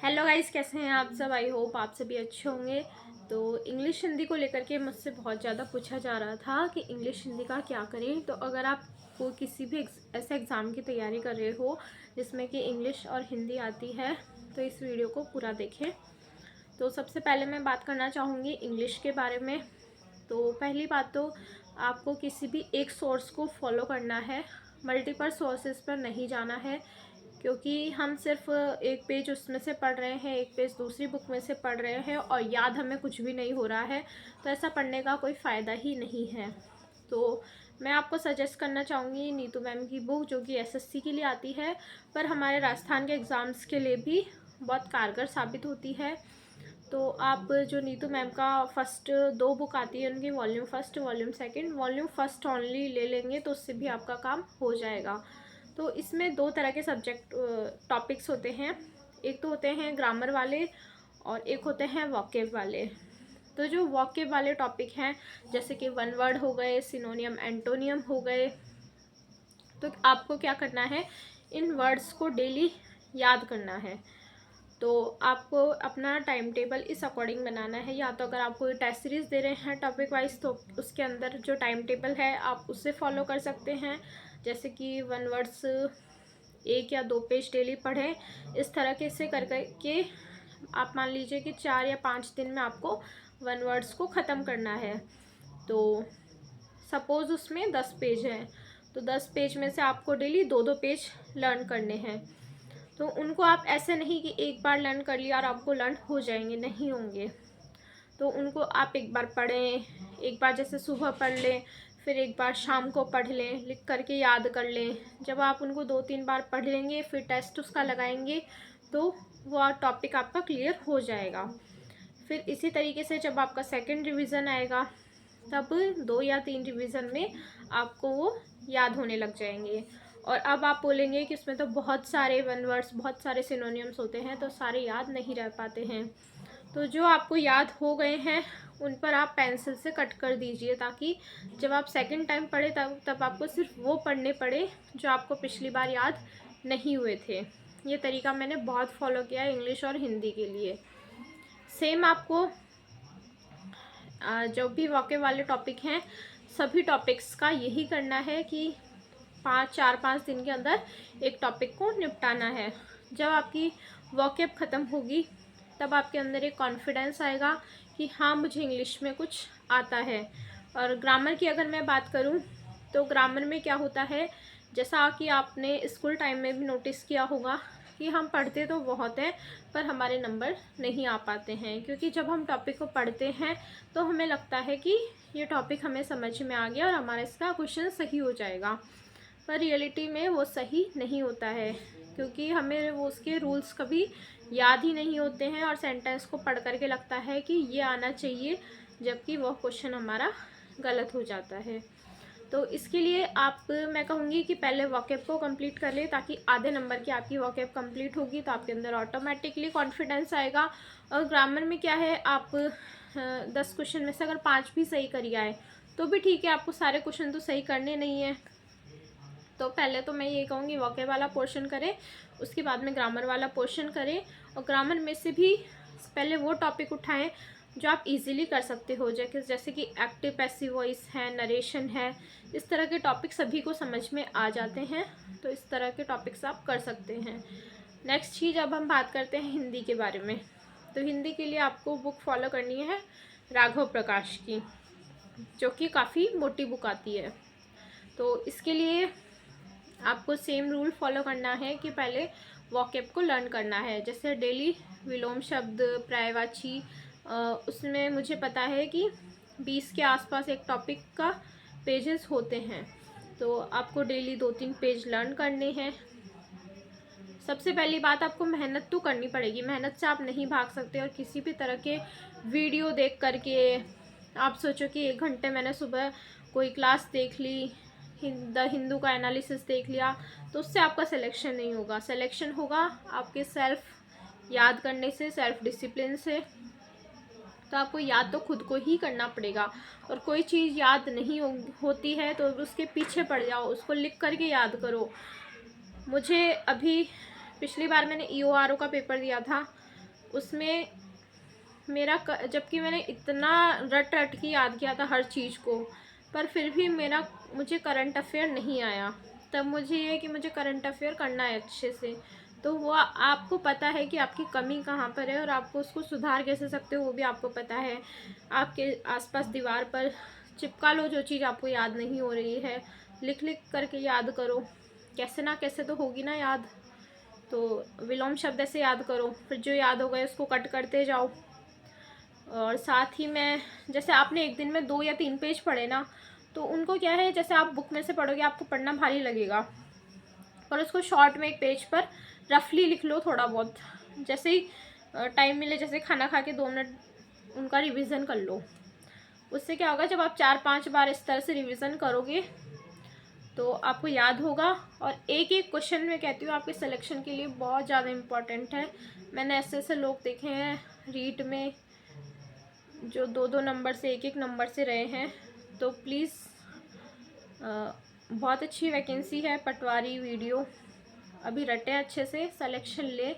Hello guys, कैसे हैं आप सब। आई होप आप सभी अच्छे होंगे। तो इंग्लिश हिंदी को लेकर के मुझसे बहुत ज़्यादा पूछा जा रहा था कि इंग्लिश हिंदी का क्या करें। तो अगर आप को किसी भी ऐसे एग्ज़ाम की तैयारी कर रहे हो जिसमें कि इंग्लिश और हिंदी आती है तो इस वीडियो को पूरा देखें। तो सबसे पहले मैं बात करना चाहूँगी इंग्लिश के बारे में। तो पहली बात तो आपको किसी भी एक सोर्स को फॉलो करना है, मल्टीपल सोर्सेज पर नहीं जाना है, क्योंकि हम सिर्फ एक पेज उसमें से पढ़ रहे हैं, एक पेज दूसरी बुक में से पढ़ रहे हैं और याद हमें कुछ भी नहीं हो रहा है, तो ऐसा पढ़ने का कोई फ़ायदा ही नहीं है। तो मैं आपको सजेस्ट करना चाहूँगी नीतू मैम की बुक, जो कि एसएससी के लिए आती है पर हमारे राजस्थान के एग्ज़ाम्स के लिए भी बहुत कारगर साबित होती है। तो आप जो नीतू मैम का फर्स्ट 2 बुक आती है उनकी, volume first volume second, volume first only ले लेंगे तो उससे भी आपका काम हो जाएगा। तो इसमें 2 तरह के सब्जेक्ट टॉपिक्स होते हैं। एक तो होते हैं ग्रामर वाले और एक होते हैं वोकैब वाले। तो जो वोकैब वाले टॉपिक हैं जैसे कि वन वर्ड हो गए, सिनोनियम एंटोनियम हो गए, तो आपको क्या करना है, इन वर्ड्स को डेली याद करना है। तो आपको अपना टाइम टेबल इस अकॉर्डिंग बनाना है। या तो अगर आप कोई टेस्ट सीरीज़ दे रहे हैं टॉपिक वाइज तो उसके अंदर जो टाइम टेबल है आप उससे फॉलो कर सकते हैं। जैसे कि 1 वर्ड्स 1 या 2 पेज डेली पढ़ें। इस तरह के से कर के आप मान लीजिए कि 4 या 5 दिन में आपको 1 वर्ड्स को ख़त्म करना है। तो सपोज़ उसमें 10 पेज हैं तो 10 पेज में से आपको डेली 2-2 पेज लर्न करने हैं। तो उनको आप ऐसे नहीं कि एक बार लर्न कर लिया और आपको लर्न हो जाएंगे, नहीं होंगे। तो उनको आप एक बार पढ़ें, एक बार जैसे सुबह पढ़ लें, फिर एक बार शाम को पढ़ लें, लिख करके याद कर लें। जब आप उनको 2-3 बार पढ़ लेंगे फिर टेस्ट उसका लगाएंगे तो वो टॉपिक आपका क्लियर हो जाएगा। फिर इसी तरीके से जब आपका सेकंड रिवीजन आएगा तब 2 या 3 रिवीजन में आपको वो याद होने लग जाएंगे। और अब आप बोलेंगे कि उसमें तो बहुत सारे वन वर्ड्स, बहुत सारे सिनोनियम्स होते हैं तो सारे याद नहीं रह पाते हैं। तो जो आपको याद हो गए हैं उन पर आप पेंसिल से कट कर दीजिए, ताकि जब आप सेकंड टाइम पढ़े तब आपको सिर्फ वो पढ़ने पड़े जो आपको पिछली बार याद नहीं हुए थे। ये तरीका मैंने बहुत फॉलो किया है इंग्लिश और हिंदी के लिए। सेम आपको जो भी वोकैब वाले टॉपिक हैं सभी टॉपिक्स का यही करना है कि 4-5 दिन के अंदर एक टॉपिक को निपटाना है। जब आपकी वोकैब ख़त्म होगी तब आपके अंदर एक कॉन्फिडेंस आएगा कि हाँ, मुझे इंग्लिश में कुछ आता है। और ग्रामर की अगर मैं बात करूँ तो ग्रामर में क्या होता है, जैसा कि आपने स्कूल टाइम में भी नोटिस किया होगा कि हम पढ़ते तो बहुत हैं पर हमारे नंबर नहीं आ पाते हैं, क्योंकि जब हम टॉपिक को पढ़ते हैं तो हमें लगता है कि ये टॉपिक हमें समझ में आ गया और हमारा इसका क्वेश्चन सही हो जाएगा, पर रियलिटी में वो सही नहीं होता है, क्योंकि हमें वो उसके रूल्स कभी याद ही नहीं होते हैं और सेंटेंस को पढ़ करके लगता है कि ये आना चाहिए, जबकि वह क्वेश्चन हमारा गलत हो जाता है। तो इसके लिए मैं कहूँगी कि पहले वोकैब को कंप्लीट कर ले, ताकि आधे नंबर की आपकी वोकैब कंप्लीट होगी तो आपके अंदर ऑटोमेटिकली कॉन्फिडेंस आएगा। और ग्रामर में क्या है, आप 10 क्वेश्चन में से अगर 5 भी सही करिए आए तो भी ठीक है, आपको सारे क्वेश्चन तो सही करने नहीं है। तो पहले तो मैं ये कहूँगी वोकैब वाला पोर्शन करें, उसके बाद में ग्रामर वाला पोर्शन करें। और ग्रामर में से भी पहले वो टॉपिक उठाएं जो आप इजीली कर सकते हो, जैसे कि एक्टिव पैसिव वॉइस है, नरेशन है। इस तरह के टॉपिक सभी को समझ में आ जाते हैं, तो इस तरह के टॉपिक्स आप कर सकते हैं। नेक्स्ट चीज़, अब हम बात करते हैं हिंदी के बारे में। तो हिंदी के लिए आपको बुक फॉलो करनी है राघव प्रकाश की, जो कि काफ़ी मोटी बुक आती है। तो इसके लिए आपको सेम रूल फॉलो करना है कि पहले वोकैब को लर्न करना है। जैसे डेली विलोम शब्द, पर्यायवाची, उसमें मुझे पता है कि 20 के आसपास एक टॉपिक का पेजेस होते हैं, तो आपको डेली 2-3 पेज लर्न करने हैं। सबसे पहली बात, आपको मेहनत तो करनी पड़ेगी, मेहनत से आप नहीं भाग सकते। और किसी भी तरह के वीडियो देख करके आप सोचो कि 1 घंटे मैंने सुबह कोई क्लास देख ली, द हिंदू का एनालिसिस देख लिया, तो उससे आपका सिलेक्शन नहीं होगा। सिलेक्शन होगा आपके सेल्फ याद करने से, सेल्फ डिसिप्लिन से। तो आपको याद तो खुद को ही करना पड़ेगा। और कोई चीज़ याद नहीं होती है तो उसके पीछे पड़ जाओ, उसको लिख करके याद करो। मुझे अभी पिछली बार मैंने EORO का पेपर दिया था, उसमें मेरा जबकि मैंने इतना रट रट के याद किया था हर चीज़ को, पर फिर भी मुझे करंट अफेयर नहीं आया। तब मुझे ये कि मुझे करंट अफेयर करना है अच्छे से। तो वो आपको पता है कि आपकी कमी कहाँ पर है और आपको उसको सुधार कैसे सकते हो, वो भी आपको पता है। आपके आसपास दीवार पर चिपका लो जो चीज़ आपको याद नहीं हो रही है, लिख लिख करके याद करो, कैसे ना कैसे तो होगी ना याद। तो विलोम शब्द ऐसे याद करो, फिर जो याद हो गए उसको कट करते जाओ। और साथ ही में जैसे आपने एक दिन में 2 या 3 पेज पढ़े ना, तो उनको क्या है, जैसे आप बुक में से पढ़ोगे आपको पढ़ना भारी लगेगा, और उसको शॉर्ट में एक पेज पर रफली लिख लो थोड़ा बहुत, जैसे ही टाइम मिले, जैसे खाना खा के 2 मिनट उनका रिवीजन कर लो। उससे क्या होगा, जब आप 4-5 बार इस तरह से रिवीजन करोगे तो आपको याद होगा। और एक एक क्वेश्चन में कहती हूँ आपके सिलेक्शन के लिए बहुत ज़्यादा इम्पॉर्टेंट है। मैंने ऐसे ऐसे लोग देखे हैं रीट में जो 2-2 नंबर से 1-1 नंबर से रहे हैं। तो प्लीज़ बहुत अच्छी वैकेंसी है पटवारी वीडियो, अभी रटे अच्छे से, सिलेक्शन ले,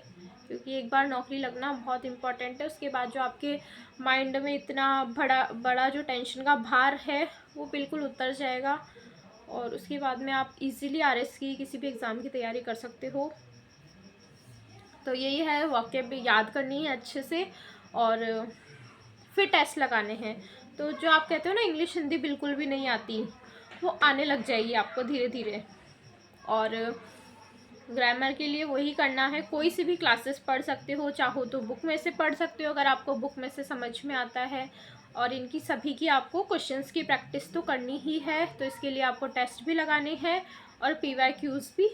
क्योंकि एक बार नौकरी लगना बहुत इम्पॉर्टेंट है। उसके बाद जो आपके माइंड में इतना बड़ा जो टेंशन का भार है वो बिल्कुल उतर जाएगा, और उसके बाद में आप इजीली आरएस की किसी भी एग्ज़ाम की तैयारी कर सकते हो। तो यही है, वाक्य भी याद करनी है अच्छे से, और फिर टेस्ट लगाने हैं। तो जो आप कहते हो ना इंग्लिश हिंदी बिल्कुल भी नहीं आती, वो आने लग जाएगी आपको धीरे धीरे। और ग्रामर के लिए वही करना है, कोई सी भी क्लासेस पढ़ सकते हो, चाहो तो बुक में से पढ़ सकते हो अगर आपको बुक में से समझ में आता है। और इनकी सभी की आपको क्वेश्चंस की प्रैक्टिस तो करनी ही है, तो इसके लिए आपको टेस्ट भी लगाने हैं और PYQs भी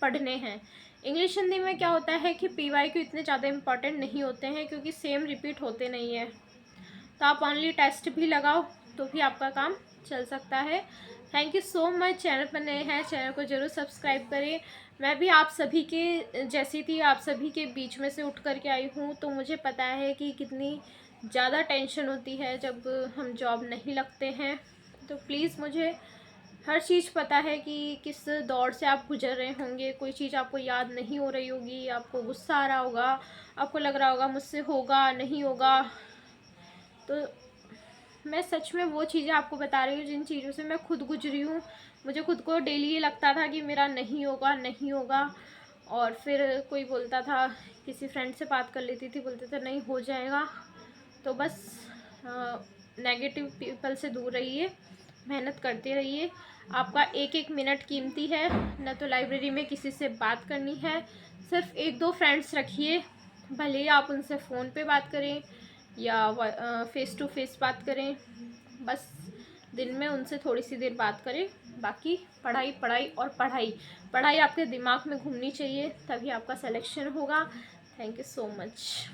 पढ़ने हैं। इंग्लिश हिंदी में क्या होता है कि PYQ इतने ज़्यादा इम्पॉर्टेंट नहीं होते हैं, क्योंकि सेम रिपीट होते नहीं है। तो आप ओनली टेस्ट भी लगाओ तो भी आपका काम चल सकता है। Thank you so much. Channel पर नए हैं, चैनल को ज़रूर सब्सक्राइब करें। मैं भी आप सभी के जैसी थी, आप सभी के बीच में से उठ कर के आई हूँ, तो मुझे पता है कि कितनी ज़्यादा टेंशन होती है जब हम जॉब नहीं लगते हैं। तो प्लीज़, मुझे हर चीज़ पता है कि किस दौर से आप गुजर रहे होंगे। कोई चीज़ आपको याद नहीं हो रही होगी, आपको गुस्सा आ रहा होगा, आपको लग रहा होगा मुझसे होगा नहीं होगा। तो मैं सच में वो चीज़ें आपको बता रही हूँ जिन चीज़ों से मैं खुद गुजरी हूँ। मुझे खुद को डेली ये लगता था कि मेरा नहीं होगा नहीं होगा, और फिर कोई बोलता था, किसी फ्रेंड से बात कर लेती थी, बोलते थे नहीं हो जाएगा। तो बस नेगेटिव पीपल से दूर रहिए, मेहनत करते रहिए। आपका एक एक मिनट कीमती है। न तो लाइब्रेरी में किसी से बात करनी है, सिर्फ 1-2 फ्रेंड्स रखिए, भले ही आप उनसे फ़ोन पे बात करें या फेस टू फेस बात करें। बस दिन में उनसे थोड़ी सी देर बात करें, बाकी पढ़ाई पढ़ाई और पढ़ाई। पढ़ाई आपके दिमाग में घूमनी चाहिए, तभी आपका सिलेक्शन होगा। Thank you so much.